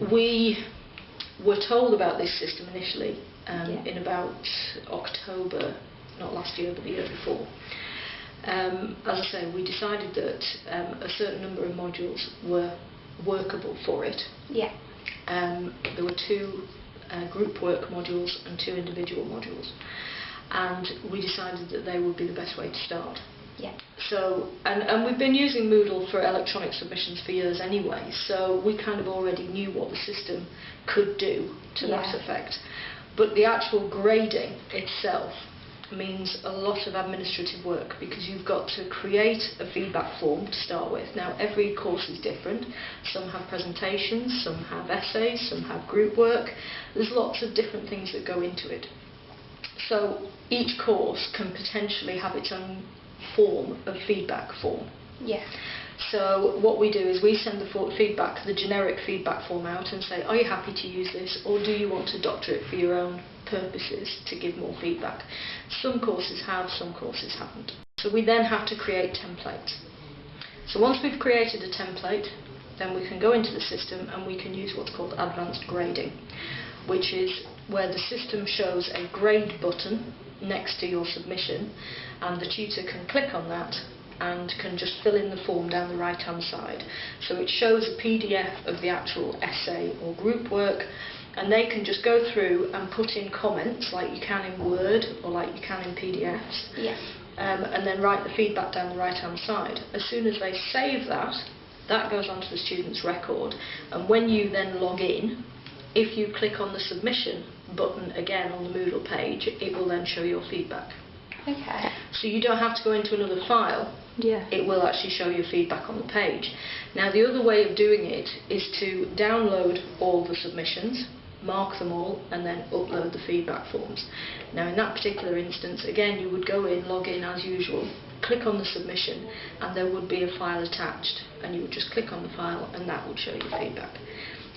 we were told about this system initially in about October, not last year but the year before. As I say, we decided that a certain number of modules were workable for it. Yeah. There were 2 group work modules and 2 individual modules, and we decided that they would be the best way to start. Yeah. So, and we've been using Moodle for electronic submissions for years anyway, so we kind of already knew what the system could do to that effect. But the actual grading itself means a lot of administrative work, because you've got to create a feedback form to start with. Now, every course is different. Some have presentations, some have essays, some have group work. There's lots of different things that go into it. So each course can potentially have its own form of feedback form. Yeah. So what we do is we send the generic feedback form out and say, are you happy to use this, or do you want to doctor it for your own purposes to give more feedback? Some courses have, some courses haven't. So we then have to create templates. So once we've created a template, then we can go into the system and we can use what's called advanced grading, which is where the system shows a grade button next to your submission, and the tutor can click on that and can just fill in the form down the right hand side. So it shows a PDF of the actual essay or group work, and they can just go through and put in comments like you can in Word or like you can in PDFs. Yeah. And then write the feedback down the right hand side. As soon as they save that, that goes onto the student's record, and when you then log in, if you click on the submission button again on the Moodle page, it will then show your feedback. Okay. So you don't have to go into another file. Yeah. It will actually show your feedback on the page. Now, the other way of doing it is to download all the submissions, mark them all, and then upload the feedback forms. Now, in that particular instance, again, you would go in, log in as usual, click on the submission, and there would be a file attached, and you would just click on the file and that would show your feedback.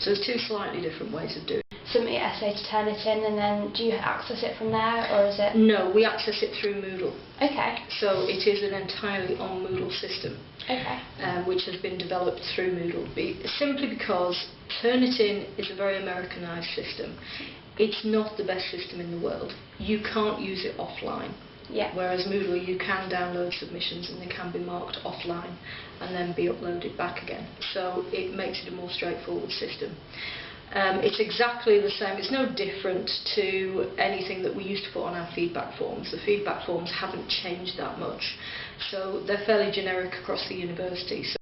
So there's 2 slightly different ways of doing it. Submit your essay to turn it in, and then do you access it from there, or is it...? No, we access it through Moodle. Okay. So it is an entirely on Moodle system. Okay. Which has been developed through Moodle, simply because Turnitin is a very Americanized system. It's not the best system in the world. You can't use it offline. Yeah. Whereas Moodle, you can download submissions and they can be marked offline and then be uploaded back again. So it makes it a more straightforward system. It's exactly the same. It's no different to anything that we used to put on our feedback forms. The feedback forms haven't changed that much. So they're fairly generic across the university. So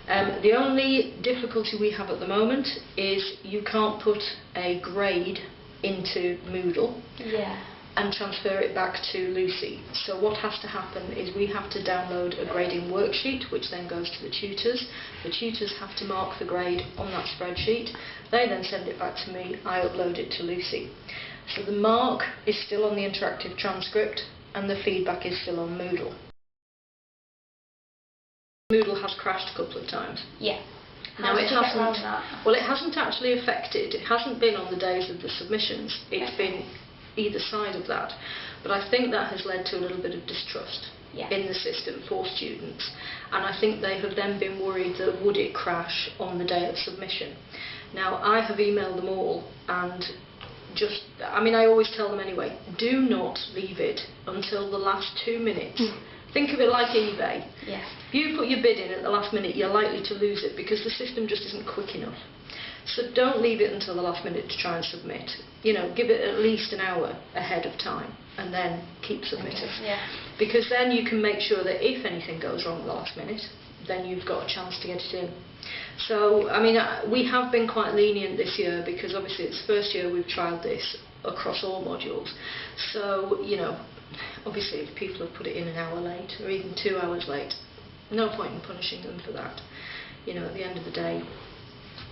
the only difficulty we have at the moment is you can't put a grade into Moodle. Yeah. And transfer it back to Lucy. So what has to happen is we have to download a grading worksheet, which then goes to the tutors. The tutors have to mark the grade on that spreadsheet. They then send it back to me. I upload it to Lucy. So the mark is still on the interactive transcript and the feedback is still on Moodle. Moodle has crashed a couple of times. Yeah. Now it hasn't. Well, it hasn't actually affected. It hasn't been on the days of the submissions. It's been either side of that, but I think that has led to a little bit of distrust in the system for students, and I think they have then been worried that would it crash on the day of submission. Now, I have emailed them all, and I always tell them anyway, do not leave it until the last 2 minutes. Think of it like eBay. Yeah. If you put your bid in at the last minute, you're likely to lose it because the system just isn't quick enough. So don't leave it until the last minute to try and submit. Give it at least an hour ahead of time and then keep submitting. Yeah. Because then you can make sure that if anything goes wrong at the last minute, then you've got a chance to get it in. So, we have been quite lenient this year because obviously it's the first year we've trialled this across all modules. So, obviously if people have put it in an hour late or even 2 hours late, no point in punishing them for that. At the end of the day,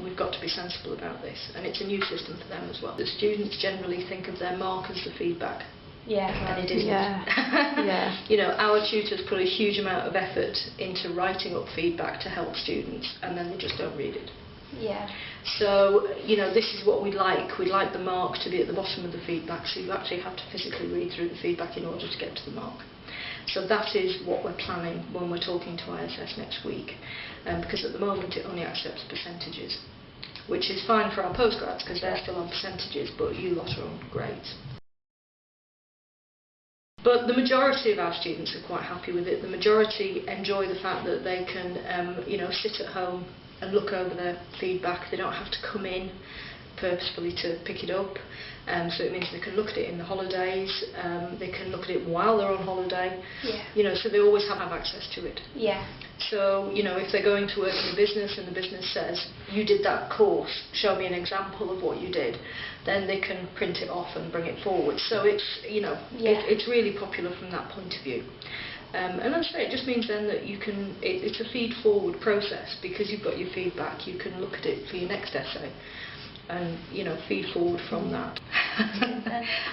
we've got to be sensible about this, and it's a new system for them as well. The students generally think of their mark as the feedback. Yeah. And it isn't. Yeah. Our tutors put a huge amount of effort into writing up feedback to help students, and then they just don't read it. Yeah. So, this is what we'd like. We'd like the mark to be at the bottom of the feedback, so you actually have to physically read through the feedback in order to get to the mark. So that is what we're planning when we're talking to ISS next week, because at the moment it only accepts percentages. which is fine for our postgrads because they're still on percentages, but you lot are on grades. But the majority of our students are quite happy with it. The majority enjoy the fact that they can sit at home and look over their feedback. They don't have to come in purposefully to pick it up. So it means they can look at it in the holidays, they can look at it while they're on holiday, so they always have access to it. Yeah. So, if they're going to work in a business and the business says, you did that course, show me an example of what you did, then they can print it off and bring it forward. So it's, it's really popular from that point of view. And as I say, it just means then that you can, it's a feed forward process because you've got your feedback, you can look at it for your next essay and feed forward from that.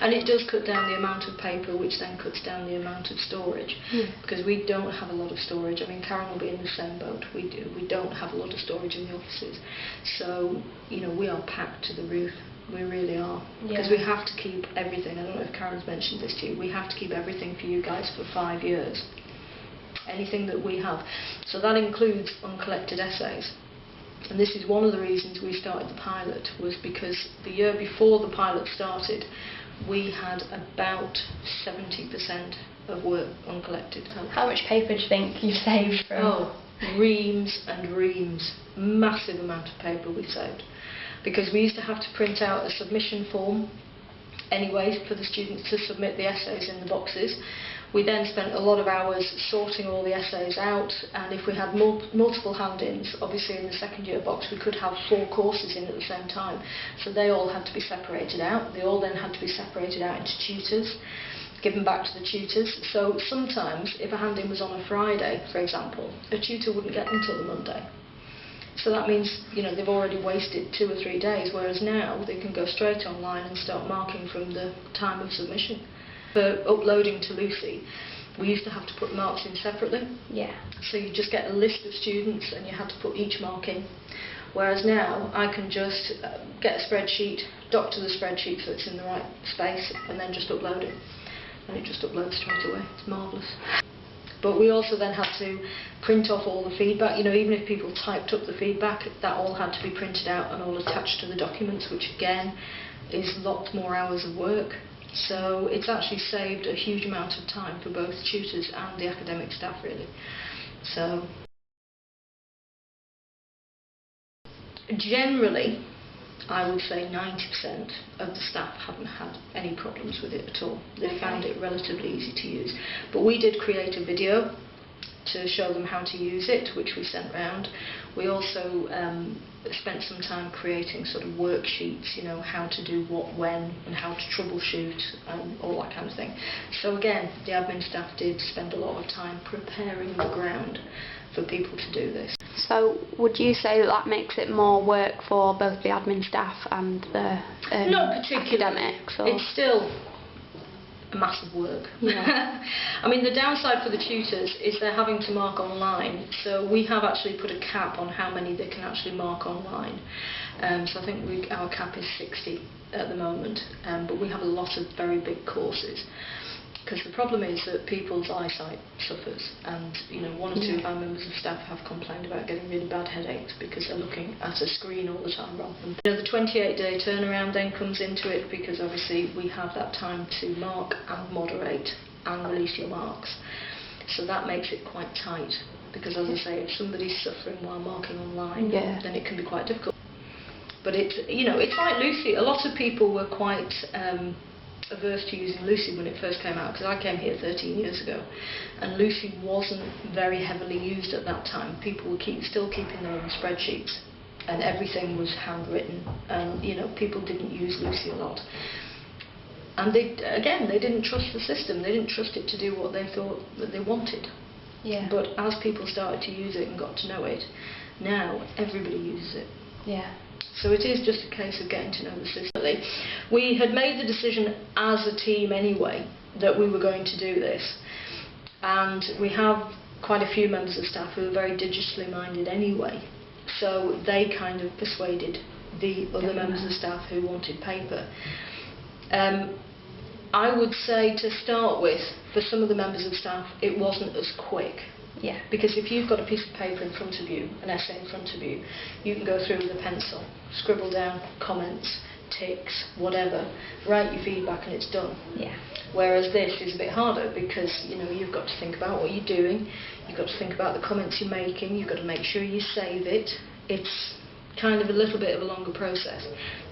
And it does cut down the amount of paper, which then cuts down the amount of storage, because we don't have a lot of storage. I mean, Karen will be in the same boat. We don't have a lot of storage in the offices, so we are packed to the roof. We really are, because we have to keep everything. I don't know if Karen's mentioned this to you. We have to keep everything for you guys for 5 years. Anything that we have, so that includes uncollected essays. And this is one of the reasons we started the pilot, was because the year before the pilot started, we had about 70% of work uncollected. How much paper do you think you've saved from? Oh, reams and reams. Massive amount of paper we saved. Because we used to have to print out a submission form anyway for the students to submit the essays in the boxes. We then spent a lot of hours sorting all the essays out, and if we had multiple hand-ins, obviously in the second year box we could have 4 courses in at the same time, so they all had to be separated out. They all then had to be separated out into tutors, given back to the tutors. So sometimes if a hand-in was on a Friday, for example, a tutor wouldn't get them till the Monday. So that means, they've already wasted 2 or 3 days, whereas now they can go straight online and start marking from the time of submission. For uploading to Lucy, we used to have to put marks in separately. Yeah. So you just get a list of students and you had to put each mark in. Whereas now I can just get a spreadsheet, doctor the spreadsheet so it's in the right space, and then just upload it. And it just uploads straight away. It's marvellous. But we also then had to print off all the feedback. Even if people typed up the feedback, that all had to be printed out and all attached to the documents, which again is lots more hours of work. So it's actually saved a huge amount of time for both tutors and the academic staff, really. So generally, I would say 90% of the staff haven't had any problems with it at all. They found it relatively easy to use. But we did create a video to show them how to use it, which we sent round. We also spent some time creating sort of worksheets, how to do what, when, and how to troubleshoot, and all that kind of thing. So again, the admin staff did spend a lot of time preparing the ground for people to do this. So would you say that makes it more work for both the admin staff and the Not particularly. academics? Or? It's still a massive work. Yeah. I mean, the downside for the tutors is they're having to mark online, so we have actually put a cap on how many they can actually mark online. So I think our cap is 60 at the moment, but we have a lot of very big courses. Because the problem is that people's eyesight suffers, and 1 or 2 of our members of staff have complained about getting really bad headaches because they're looking at a screen all the time rather than... The 28-day turnaround then comes into it, because obviously we have that time to mark and moderate and release your marks. So that makes it quite tight, because as I say, if somebody's suffering while marking online, then it can be quite difficult. But it's like Lucy. A lot of people were quite averse to using Lucy when it first came out, because I came here 13 years ago and Lucy wasn't very heavily used at that time. People were still keeping their own spreadsheets and everything was handwritten, and people didn't use Lucy a lot, and they didn't trust the system. They didn't trust it to do what they thought that they wanted. But as people started to use it and got to know it, now everybody uses it. So it is just a case of getting to know the system. We had made the decision as a team anyway that we were going to do this, and we have quite a few members of staff who are very digitally minded anyway, so they kind of persuaded the other members of staff who wanted paper. I would say, to start with, for some of the members of staff it wasn't as quick. Yeah. Because if you've got a piece of paper in front of you, an essay in front of you, you can go through with a pencil, scribble down comments, ticks, whatever, write your feedback and it's done. Yeah. Whereas this is a bit harder because you've got to think about what you're doing, you've got to think about the comments you're making, you've got to make sure you save it. It's kind of a little bit of a longer process,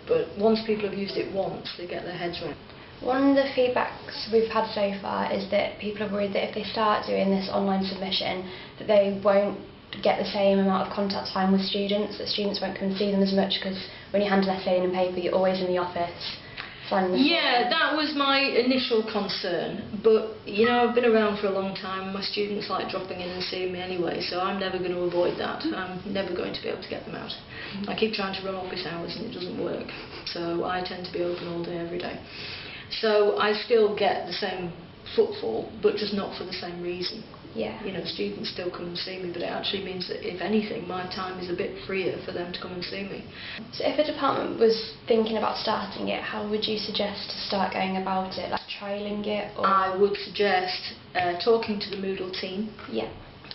but once people have used it once, they get their heads around. One of the feedbacks we've had so far is that people are worried that if they start doing this online submission, that they won't get the same amount of contact time with students, that students won't come and see them as much because when you hand an essay in and paper, you're always in the office. Yeah, that was my initial concern, but I've been around for a long time and my students like dropping in and seeing me anyway, so I'm never going to avoid that. I'm never going to be able to get them out. I keep trying to run office hours and it doesn't work, so I tend to be open all day every day. So I still get the same footfall, but just not for the same reason. Yeah. Students still come and see me, but it actually means that, if anything, my time is a bit freer for them to come and see me. So if a department was thinking about starting it, how would you suggest to start going about it? Like trialling it? Or? I would suggest talking to the Moodle team. Yeah.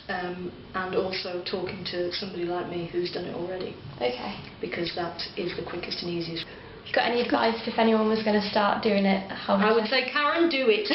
And also talking to somebody like me who's done it already. Okay. Because that is the quickest and easiest. Have you got any advice if anyone was going to start doing it? I would say, Karen, do it.